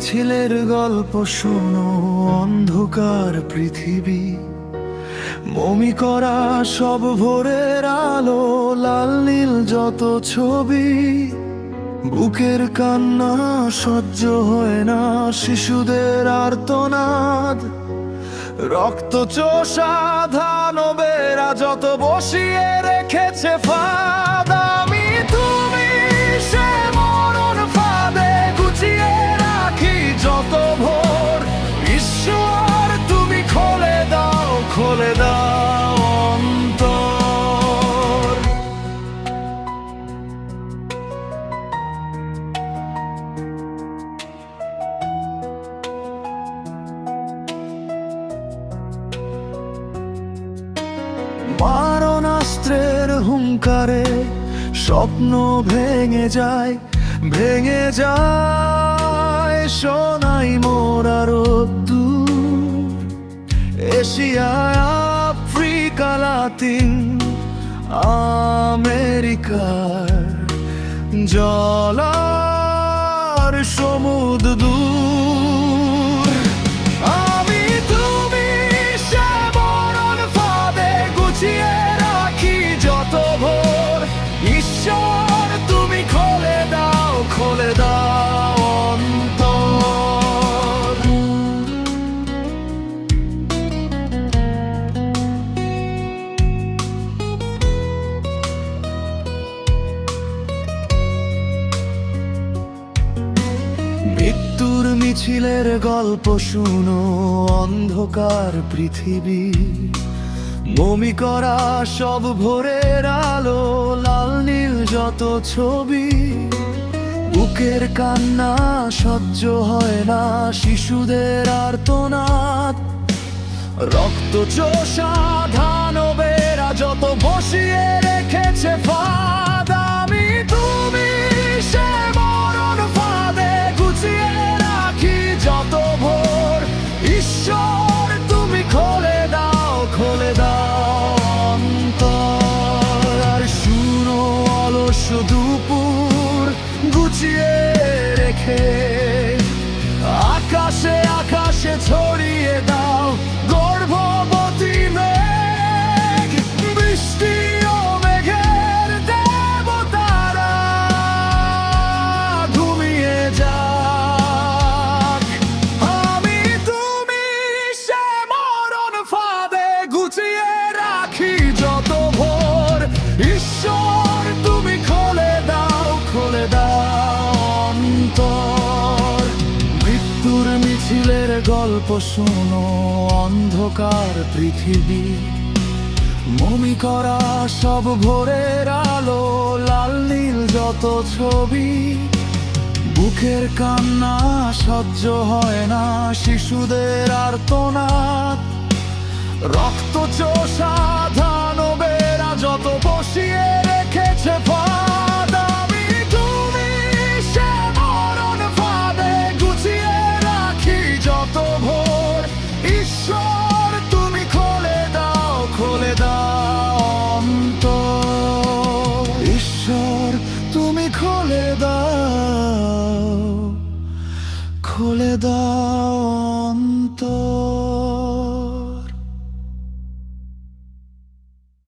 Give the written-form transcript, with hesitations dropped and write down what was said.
মিছিলের গল্প শোনো, অন্ধকার পৃথিবী, মমি করা সব ভোরের আলো, লাল নীল যত ছবি। বুকের কান্না সহ্য হয় না, শিশুদের আর্তনাদ, রক্ত চোষা দানবেরা যত বসিয়ে রেখেছে ফাঁদ। আমি তুমি সে মরণ ফাঁদে গুছিয়ে রাখি যত ভোর। ঈশ্বর তুমি খোলে দাও, খোলে দাও অন্তর। মারণাস্ত্রের হুঙ্কারে স্বপ্ন ভেঙে যায়, ভেঙে যায় সোনাই মোরা রোদ্দুর। এশিয়া, আফ্রিকা, লাতিন আমেরিকার জলার সমুদ্র দূর। আমি তুমি সে মরণ ফাঁদে গুছিয়ে রাখি যত ভোর। ঈশ্বর তুমি খোলে দাও, খোলে দাও অন্তর। মৃত্যুর মিছিলের গল্প শুনো, অন্ধকার পৃথিবী, মমি করা সব ভোরের আলো, লাল নীল যত ছবি। বুকের কান্না সহ্য হয় না, শিশুদের আর্তনাদ, রক্ত চোষা দানবেরা যত বসিয়ে রেখেছে ফাঁদ। আমি তুমি সে মরণ ফাঁদে গুছিয়ে রাখি যত ভোর। ঈশ্বর তুমি খোলে দাও, খোলে দাও অন্তর। আর শুনো অলস দুপুর গুছিয়ে রেখে, আকাশে আকাশে ছড়িয়ে দাও গর্ভবতী মেঘ। বৃষ্টি ও মেঘের দেবতারা ঘুমিয়ে যাক। আমি তুমি সে মরণ ফাঁদে গুছিয়ে রাখি যত ভোর। ঈশ্বর তুমি খোলে দাও, খোলে দাও অন্তর। মৃত্যুর মিছিলের গল্প শোনো, অন্ধকার পৃথিবী, মমি করা সব ভোরের আলো, লাল নীল যত ছবি। বুকের কান্না সহ্য হয় না, শিশুদের আর্তনাদ, রক্ত চোষা দানবেরা যত বসিয়ে রেখেছে ফাঁদ। আমি তুমি সে মরণ ফাঁদে গুছিয়ে রাখি যত ভোর। ঈশ্বর তুমি খোলে দাও, খোলে দাও অন্তর। ঈশ্বর তুমি খোলে দাও, খোলে দাও অন্তর।